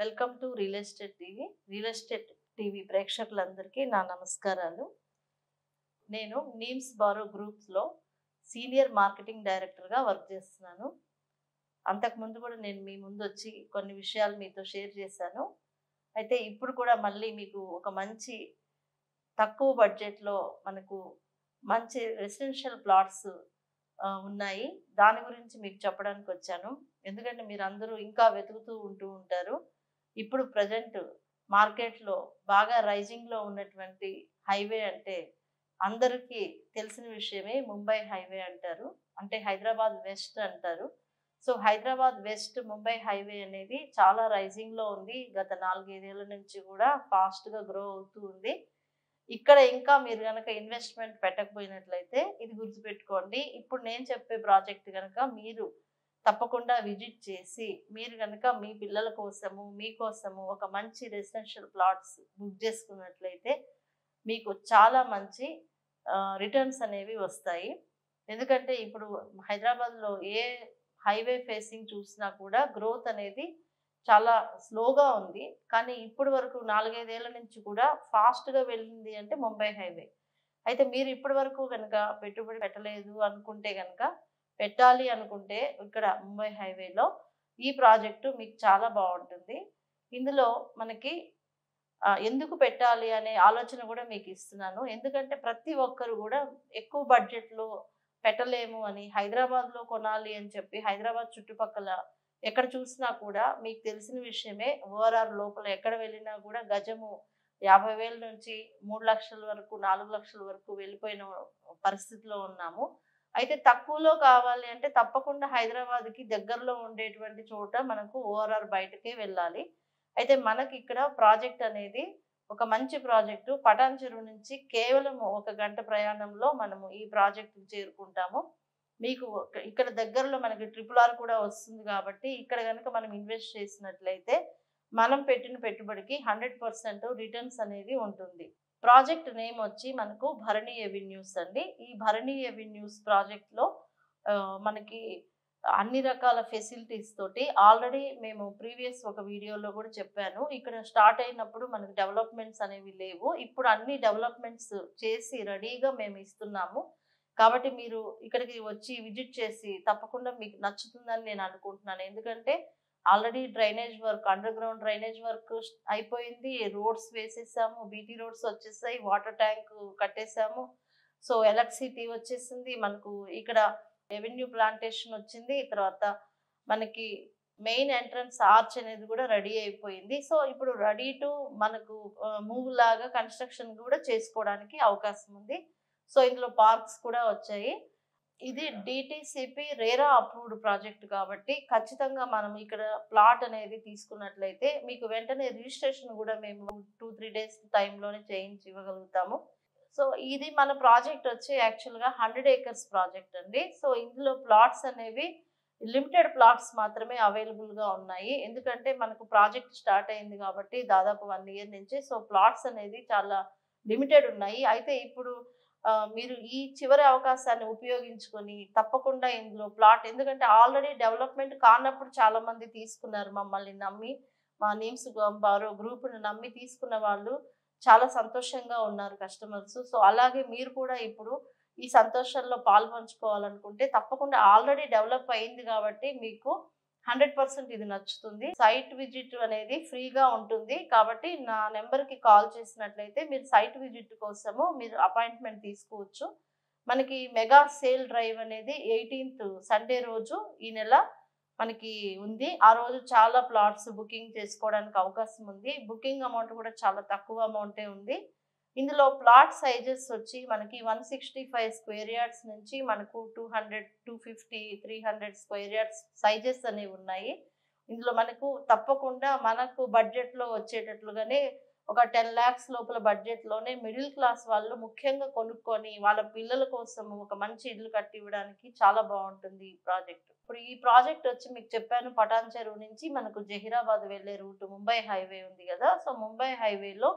Welcome to real estate TV. Real estate TV ప్రేక్షకులందరికీ నా నమస్కారాలు. నేను నీమ్స్ బారో గ్రూప్స్లో సీనియర్ మార్కెటింగ్ డైరెక్టర్గా వర్క్ చేస్తున్నాను. అంతకుముందు కూడా నేను మీ ముందు వచ్చి కొన్ని విషయాలు మీతో షేర్ చేశాను. అయితే ఇప్పుడు కూడా మళ్ళీ మీకు ఒక మంచి తక్కువ బడ్జెట్లో మనకు మంచి రెసిడెన్షియల్ ప్లాట్స్ ఉన్నాయి. దాని గురించి మీకు చెప్పడానికి వచ్చాను. ఎందుకంటే మీరందరూ ఇంకా వెతుకుతూ ఉంటూ ఉంటారు. ఇప్పుడు ప్రజెంట్ మార్కెట్లో బాగా రైజింగ్లో ఉన్నటువంటి హైవే అంటే అందరికీ తెలిసిన విషయమే ముంబై హైవే అంటారు. అంటే హైదరాబాద్ వెస్ట్ అంటారు. So Hyderabad west Mumbai highway అనేది చాలా రైజింగ్లో ఉంది. గత 4-5 ఏళ్ల నుంచి కూడా ఫాస్ట్గా గ్రో అవుతూ ఉంది. ఇక్కడ ఇంకా మీరు గనక ఇన్వెస్ట్మెంట్ పెట్టకపోయినట్లయితే ఇది గుర్తుపెట్టుకోండి. ఇప్పుడు నేను చెప్పే ప్రాజెక్ట్ గనక మీరు తప్పకుండా విజిట్ చేసి మీరు గనక మీ పిల్లల కోసము, మీకోసము ఒక మంచి రెసిడెన్షియల్ ప్లాట్స్ బుక్ చేసుకున్నట్లయితే మీకు చాలా మంచి రిటర్న్స్ అనేవి వస్తాయి. ఎందుకంటే ఇప్పుడు హైదరాబాద్లో ఏ హైవే ఫేసింగ్ చూసినా కూడా గ్రోత్ అనేది చాలా స్లోగా ఉంది. కానీ ఇప్పటి వరకు 4-5 ఏళ్ల నుంచి కూడా ఫాస్ట్గా వెళ్ళింది అంటే ముంబై హైవే. అయితే మీరు ఇప్పటి వరకు కనుక పెట్టుబడి పెట్టలేదు అనుకుంటే కనుక పెట్టాలి అనుకుంటే ఇక్కడ ముంబై హైవేలో ఈ ప్రాజెక్టు మీకు చాలా బాగుంటుంది. ఇందులో మనకి ఎందుకు పెట్టాలి అనే ఆలోచన కూడా మీకు ఇస్తున్నాను. ఎందుకంటే ప్రతి ఒక్కరు కూడా ఎక్కువ బడ్జెట్లో పెట్టలేము అని హైదరాబాద్లో కొనాలి అని చెప్పి హైదరాబాద్ చుట్టుపక్కల ఎక్కడ చూసినా కూడా మీకు తెలిసిన విషయమే. ఓఆర్ఆర్ లోపల ఎక్కడ వెళ్ళినా కూడా గజము 50,000 నుంచి 3 లక్షల వరకు 4 లక్షల వరకు వెళ్ళిపోయిన పరిస్థితిలో ఉన్నాము. అయితే తక్కువలో కావాలి అంటే తప్పకుండా హైదరాబాద్కి దగ్గరలో ఉండేటువంటి చోట మనకు ఓఆర్ఆర్ బయటకే వెళ్ళాలి. అయితే మనకి ఇక్కడ ప్రాజెక్ట్ అనేది ఒక మంచి ప్రాజెక్టు. పటాన్ చెరువు నుంచి కేవలం 1 గంట ప్రయాణంలో మనము ఈ ప్రాజెక్టుకు చేరుకుంటాము. మీకు ఇక్కడ దగ్గరలో మనకి RRR కూడా వస్తుంది కాబట్టి ఇక్కడ కనుక మనం ఇన్వెస్ట్ చేసినట్లయితే మనం పెట్టిన పెట్టుబడికి 100% రిటర్న్స్ అనేది ఉంటుంది. ప్రాజెక్ట్ నేమ్ వచ్చి మనకు భరణి ఎవెన్యూస్ అండి. ఈ భరణి ఎవెన్యూస్ ప్రాజెక్ట్లో మనకి అన్ని రకాల ఫెసిలిటీస్ తోటి ఆల్రెడీ మేము ప్రీవియస్ ఒక వీడియోలో కూడా చెప్పాను. ఇక్కడ స్టార్ట్ అయినప్పుడు మనకి డెవలప్మెంట్స్ అనేవి లేవు. ఇప్పుడు అన్ని డెవలప్మెంట్స్ చేసి రెడీగా మేము ఇస్తున్నాము. కాబట్టి మీరు ఇక్కడికి వచ్చి విజిట్ చేసి తప్పకుండా మీకు నచ్చుతుందని నేను అనుకుంటున్నాను. ఎందుకంటే already drainage work, under ground drainage work అయిపోయింది. రోడ్స్ వేసేసాము, బీటీ రోడ్స్ వచ్చేసాయి, వాటర్ ట్యాంక్ కట్టేసాము. సో ఎలక్ట్రిసిటీ వచ్చేసింది. మనకు ఇక్కడ రెవెన్యూ ప్లాంటేషన్ వచ్చింది. తర్వాత మనకి మెయిన్ ఎంట్రన్స్ ఆర్చ్ అనేది కూడా రెడీ అయిపోయింది. సో ఇప్పుడు రెడీ టు మనకు మూవ్ లాగా కన్స్ట్రక్షన్ కూడా చేసుకోవడానికి అవకాశం ఉంది. సో ఇందులో పార్క్స్ కూడా వచ్చాయి. ఇది డిటిసిపి రేరా అప్రూవ్డ్ ప్రాజెక్ట్ కాబట్టి ఖచ్చితంగా మనం ఇక్కడ ప్లాట్ అనేది తీసుకున్నట్లయితే మీకు వెంటనే రిజిస్ట్రేషన్ కూడా మేము 2-3 డేస్ టైంలోనే చేయించి ఇవ్వగలుగుతాము. సో ఇది మన ప్రాజెక్ట్ వచ్చి యాక్చువల్గా 100 ఏకర్స్ ప్రాజెక్ట్ అండి. సో ఇందులో ప్లాట్స్ అనేవి లిమిటెడ్ ప్లాట్స్ మాత్రమే అవైలబుల్గా ఉన్నాయి. ఎందుకంటే మనకు ప్రాజెక్ట్ స్టార్ట్ అయింది కాబట్టి దాదాపు 1 ఇయర్ నుంచి. సో ప్లాట్స్ అనేది చాలా లిమిటెడ్ ఉన్నాయి. అయితే ఇప్పుడు మీరు ఈ చివరి అవకాశాన్ని ఉపయోగించుకొని తప్పకుండా ఇందులో ప్లాట్, ఎందుకంటే ఆల్రెడీ డెవలప్మెంట్ కానప్పుడు చాలామంది తీసుకున్నారు మమ్మల్ని నమ్మి. మా నీమ్స్ బారో గ్రూప్ని నమ్మి తీసుకున్న వాళ్ళు చాలా సంతోషంగా ఉన్నారు కస్టమర్స్. సో అలాగే మీరు కూడా ఇప్పుడు ఈ సంతోషంలో పాల్పంచుకోవాలనుకుంటే తప్పకుండా ఆల్రెడీ డెవలప్ అయింది కాబట్టి మీకు 100% ఇది నచ్చుతుంది. సైట్ విజిట్ అనేది ఫ్రీగా ఉంటుంది కాబట్టి నా నెంబర్కి కాల్ చేసినట్లయితే మీరు సైట్ విజిట్ కోసము మీరు అపాయింట్మెంట్ తీసుకోవచ్చు. మనకి మెగా సేల్ డ్రైవ్ అనేది 18th సండే రోజు ఈ నెల మనకి ఉంది. ఆ రోజు చాలా ప్లాట్స్ బుకింగ్ చేసుకోవడానికి అవకాశం ఉంది. బుకింగ్ అమౌంట్ కూడా చాలా తక్కువ అమౌంటే ఉంది. ఇందులో ప్లాట్ సైజెస్ వచ్చి మనకి 165 స్క్వేర్ యార్డ్స్ నుంచి మనకు 200, 250, 300 స్క్వేర్ యార్డ్స్ సైజెస్ అనేవి ఉన్నాయి. ఇందులో మనకు తప్పకుండా మనకు బడ్జెట్లో వచ్చేటట్లుగానే ఒక 10 lakhs లోపల బడ్జెట్లోనే మిడిల్ క్లాస్ వాళ్ళు ముఖ్యంగా కొనుక్కొని వాళ్ళ పిల్లల కోసం ఒక మంచి ఇల్లు కట్టి ఇవ్వడానికి చాలా బాగుంటుంది ఈ ప్రాజెక్ట్. ఇప్పుడు ఈ ప్రాజెక్ట్ వచ్చి మీకు చెప్పాను, పటాన్ చెరువు నుంచి మనకు జహీరాబాద్ వెళ్ళే రూట్ ముంబై హైవే ఉంది కదా. సో ముంబై హైవేలో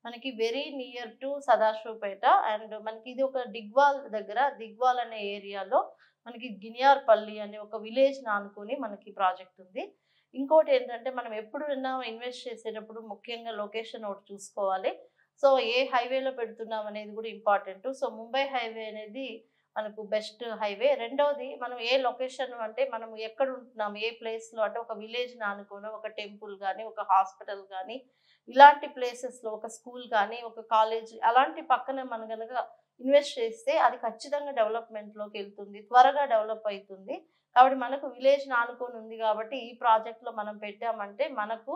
మనకి very near to Sadashivpet and మనకి ఇది ఒక దిగ్వాల్ దగ్గర, దిగ్వాల్ అనే ఏరియాలో మనకి గినియార్పల్లి అనే ఒక విలేజ్ ఆనుకొని మనకి ప్రాజెక్ట్ ఉంది. ఇంకోటి ఏంటంటే మనం ఎప్పుడైనా ఇన్వెస్ట్ చేసేటప్పుడు ముఖ్యంగా లొకేషన్ ఒకటి చూసుకోవాలి. సో ఏ హైవేలో పెడుతున్నాం అనేది కూడా ఇంపార్టెంట్. సో ముంబై హైవే అనేది మనకు బెస్ట్ హైవే. రెండోది మనం ఏ లొకేషన్ అంటే మనం ఎక్కడ ఉంటున్నాం, ఏ ప్లేస్‌లో అంటే ఒక విలేజ్‌ని ఆనుకోనో, ఒక టెంపుల్ గాని, ఒక హాస్పిటల్ గాని, ఇలాంటి ప్లేసెస్‌లో ఒక స్కూల్ గాని, ఒక కాలేజ్ అలాంటి పక్కన మనం గనక ఇన్వెస్ట్ చేస్తే అది ఖచ్చితంగా డెవలప్‌మెంట్‌లోకెళ్తుంది. త్వరగా డెవలప్ అయితుంది. కాబట్టి మనకు విలేజ్‌ని ఆనుకొని ఉంది కాబట్టి ఈ ప్రాజెక్ట్‌లో మనం పెట్టామంటే మనకు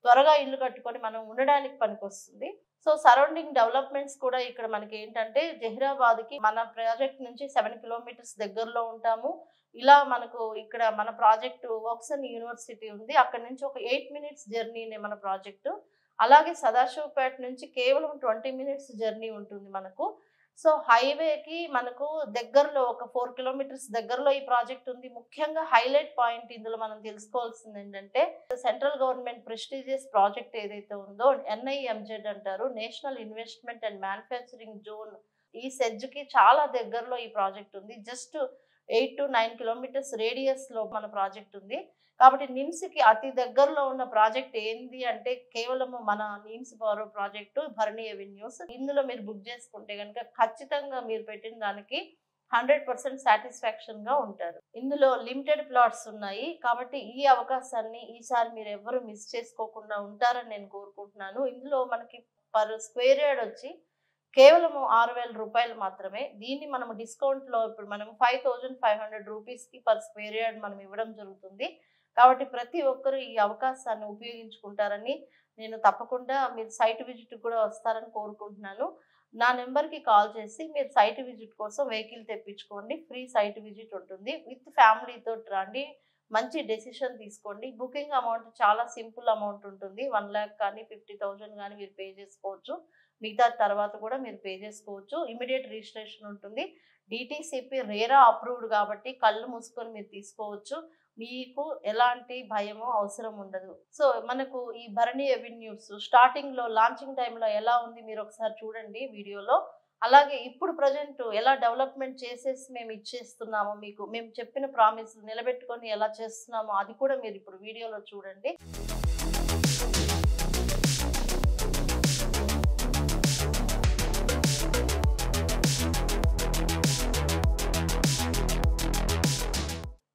త్వరగా ఇల్లు కట్టుకొని మనం ఉండడానికి పనికొస్తుంది. సో సరౌండింగ్ డెవలప్‌మెంట్స్ కూడా ఇక్కడ మనకేంటంటే జహీరాబాద్‌కి మన ప్రాజెక్ట్ నుంచి 7 కిలోమీటర్స్ దగ్గరలో ఉంటాము. ఇలా మనకు ఇక్కడ మన ప్రాజెక్ట్ వోక్సన్ యూనివర్సిటీ ఉంది. అక్కడి నుంచి ఒక 8 మినిట్స్ జర్నీనే మన ప్రాజెక్టు. అలాగే సదాశివపేట నుంచి కేవలం 20 మినిట్స్ జర్నీ ఉంటుంది మనకు. సో హైవేకి మనకు దగ్గరలో ఒక 4 కిలోమీటర్స్ దగ్గరలో ఈ ప్రాజెక్ట్ ఉంది. ముఖ్యంగా హైలైట్ పాయింట్ ఇందులో మనం తెలుసుకోవాల్సింది ఏంటంటే సెంట్రల్ గవర్నమెంట్ ప్రెస్టీజియస్ ప్రాజెక్ట్ ఏదైతే ఉందో ఎన్ఐఎంజెడ్ అంటారు, national investment and manufacturing zone. ఈ సెడ్జ్‌కి చాలా దగ్గరలో ఈ ప్రాజెక్ట్ ఉంది. జస్ట్ 8-9 కిలోమీటర్స్ రేడియస్‌లో మన ప్రాజెక్ట్ ఉంది. కాబట్టి నిమ్స్‌కి అతి దగ్గరలో ఉన్న ప్రాజెక్ట్ ఏంది అంటే కేవలము మన నిమ్స్ బారో ప్రాజెక్టు భరణి అవెన్యూస్. ఇందులో మీరు బుక్ చేసుకుంటే గనుక ఖచ్చితంగా మీరు పెట్టిన దానికి 100% సాటిస్ఫాక్షన్‌గా ఉంటారు. ఇందులో లిమిటెడ్ ప్లాట్స్ ఉన్నాయి. కాబట్టి ఈ అవకాశాన్ని ఈసారి మీరెవ్వరు మిస్ చేసుకోకుండా ఉంటారని నేను కోరుకుంటున్నాను. ఇందులో మనకి పర్ స్క్వేర్ యార్డ్ వచ్చి కేవలము రూ. 6,000 మాత్రమే. దీన్ని మనము డిస్కౌంట్‌లో ఇప్పుడు మనం 5,500 రూపీస్‌కి పర్ స్క్వేర్ యార్డ్ మనం ఇవ్వడం జరుగుతుంది. కాబట్టి ప్రతి ఒక్కరు ఈ అవకాశాన్ని ఉపయోగించుకుంటారని నేను తప్పకుండా మీరు సైట్ విజిట్‌కి కూడా వస్తారని కోరుకుంటున్నాను. నా నంబర్‌కి కాల్ చేసి మీరు సైట్ విజిట్ కోసం వెహికల్ తెప్పించుకోండి. ఫ్రీ సైట్ విజిట్ ఉంటుంది. విత్ ఫ్యామిలీతోటి రండి. మంచి డెసిషన్ తీసుకోండి. బుకింగ్ అమౌంట్ చాలా సింపుల్ అమౌంట్ ఉంటుంది. 1,00,000 కానీ, 50,000 గానీ మీరు పే చేసుకోవచ్చు. మిగతా తర్వాత కూడా మీరు పే చేసుకోవచ్చు. ఇమ్మీడియేట్ రిజిస్ట్రేషన్ ఉంటుంది. డీటీసీపీ రేరా అప్రూవ్డ్ కాబట్టి కళ్ళు మూసుకొని మీరు తీసుకోవచ్చు. మీకు ఎలాంటి భయము అవసరం ఉండదు. సో మనకు ఈ భరణి అవెన్యూస్ స్టార్టింగ్‌లో లాంచింగ్ టైమ్‌లో ఎలా ఉంది మీరు ఒకసారి చూడండి వీడియోలో. అలాగే ఇప్పుడు ప్రెజెంట్ ఎలా డెవలప్‌మెంట్ చేసేసి మేము ఇచ్చేస్తున్నామో మీకు, మేము చెప్పిన ప్రామిస్ నిలబెట్టుకొని ఎలా చేస్తున్నామో అది కూడా మీరు ఇప్పుడు వీడియోలో చూడండి.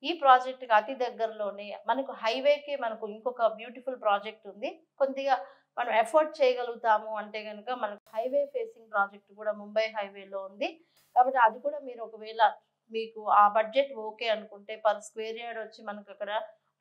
ఈ ప్రాజెక్ట్‌కి అతి దగ్గరలోనే మనకు హైవేకి మనకు ఇంకొక బ్యూటిఫుల్ ప్రాజెక్ట్ ఉంది. కొద్దిగా మనం ఎఫోర్డ్ చేయగలుగుతాము అంటే గనుక మనకు హైవే ఫేసింగ్ ప్రాజెక్ట్ కూడా ముంబై హైవేలో ఉంది. కాబట్టి అది కూడా మీరు ఒకవేళ మీకు ఆ బడ్జెట్ ఓకే అనుకుంటే పర్ స్క్వేర్ యార్డ్ వచ్చి మనకు అక్కడ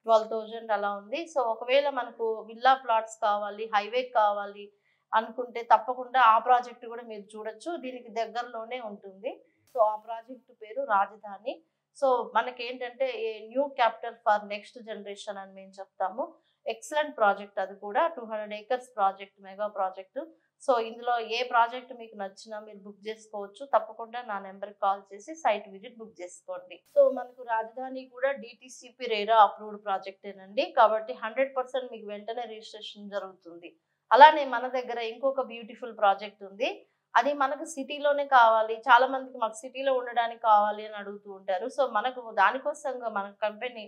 12,000 అలా ఉంది. సో ఒకవేళ మనకు విల్లా ప్లాట్స్ కావాలి, హైవేకి కావాలి అనుకుంటే తప్పకుండా ఆ ప్రాజెక్ట్ కూడా మీరు చూడొచ్చు. దీనికి దగ్గరలోనే ఉంటుంది. సో ఆ ప్రాజెక్ట్ పేరు రాజధాని. సో మనకేంటంటే a new capital for next generation అని మేము చెప్తాము. ఎక్సలెంట్ ప్రాజెక్ట్ అది కూడా 200 acres project, mega project. So ఇందులో ఏ ప్రాజెక్ట్ మీకు నచ్చినా మీరు బుక్ చేసుకోవచ్చు. తప్పకుండా నా నెంబర్‌కి కాల్ చేసి సైట్ విజిట్ బుక్ చేసుకోండి. సో మనకు రాజధాని కూడా డీటీసీపీ రేరా అప్రూవ్డ్ ప్రాజెక్టేనండి. కాబట్టి 100% మీకు వెంటనే రిజిస్ట్రేషన్ జరుగుతుంది. అలానే మన దగ్గర ఇంకొక బ్యూటిఫుల్ ప్రాజెక్ట్ ఉంది. అది మనకు సిటీలోనే కావాలి. చాలా మందికి మాకు సిటీలో ఉండడానికి కావాలి అని అడుగుతూ ఉంటారు. సో మనకు దానికోసంగా మన కంపెనీ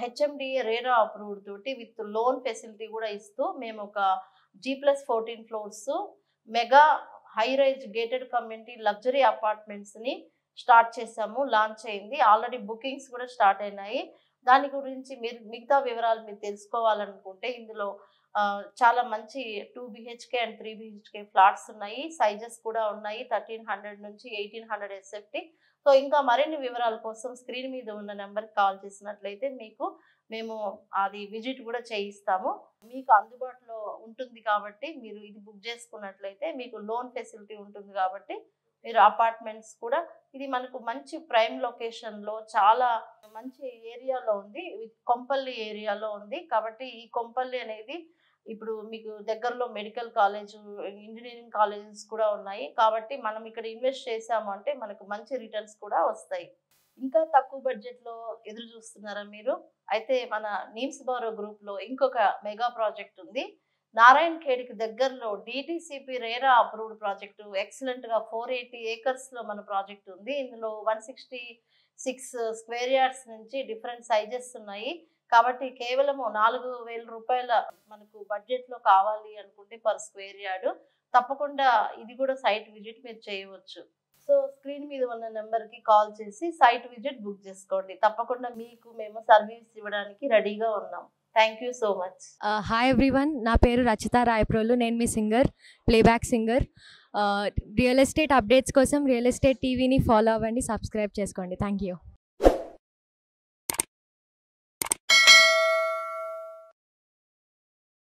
హెచ్ఎండిఏ రేరా అప్రూవ్డ్ తోటి విత్ లోన్ ఫెసిలిటీ కూడా ఇస్తూ మేము ఒక G+14 floors mega high rise gated community luxury అపార్ట్మెంట్స్‌ని స్టార్ట్ చేసాము. లాంచ్ అయింది. ఆల్రెడీ బుకింగ్స్ కూడా స్టార్ట్ అయినాయి. దాని గురించి మీరు మిగతా వివరాలు మీరు తెలుసుకోవాలనుకుంటే ఇందులో చాలా మంచి 2 బీహెచ్‌కే అండ్ 3 బీహెచ్‌కే ఫ్లాట్స్ ఉన్నాయి. సైజెస్ కూడా ఉన్నాయి. 1300 నుంచి 1800 ఎస్ఎఫ్టీ. సో ఇంకా మరిన్ని వివరాల కోసం స్క్రీన్ మీద ఉన్న నెంబర్‌కి కాల్ చేసినట్లయితే మేము అది విజిట్ కూడా చేయిస్తాము. మీకు అందుబాటులో ఉంటుంది కాబట్టి మీరు ఇది బుక్ చేసుకున్నట్లయితే మీకు లోన్ ఫెసిలిటీ ఉంటుంది కాబట్టి మీరు అపార్ట్మెంట్స్ కూడా ఇది మనకు మంచి ప్రైమ్ లొకేషన్‌లో చాలా మంచి ఏరియాలో ఉంది. కొంపల్లి ఏరియాలో ఉంది. కాబట్టి ఈ కొంపల్లి అనేది ఇప్పుడు మీకు దగ్గరలో మెడికల్ కాలేజు, ఇంజినీరింగ్ కాలేజెస్ కూడా ఉన్నాయి. కాబట్టి మనం ఇక్కడ ఇన్వెస్ట్ చేసాము అంటే మనకు మంచి రిటర్న్స్ కూడా వస్తాయి. ఇంకా తక్కువ బడ్జెట్‌లో ఎదురు చూస్తున్నారా మీరు? అయితే మన నీమ్స్ బారో గ్రూప్‌లో ఇంకొక మెగా ప్రాజెక్ట్ ఉంది. నారాయణఖేడ్‌కి దగ్గరలో డీటీసీపీ రేరా అప్రూవ్డ్ ప్రాజెక్టు ఎక్సలెంట్‌గా 480 ఏకర్స్‌లో మన ప్రాజెక్ట్ ఉంది. ఇందులో 166 స్క్వేర్ యార్డ్స్ నుంచి డిఫరెంట్ సైజెస్ ఉన్నాయి. కాబట్టి కేవలము 4,000 రూపాయల మనకు బడ్జెట్లో కావాలి అనుకుంటే పర్ స్క్వేర్ యార్డ్ తప్పకుండా ఇది కూడా సైట్ విజిట్ మీరు చేయవచ్చు. సో స్క్రీన్ మీద ఉన్న నెంబర్కి కాల్ చేసి సైట్ విజిట్ బుక్ చేసుకోండి. తప్పకుండా మీకు మేము సర్వీస్ ఇవ్వడానికి రెడీగా ఉన్నాం. Thank you so much. Hi everyone, నా పేరు రచిత రాయప్రోలు. నేను మీ singer, playback singer. Real estate updates కోసం రియల్ ఎస్టేట్ టీవీని ఫాలో అవ్వండి, సబ్స్క్రైబ్ చేసుకోండి. Thank you.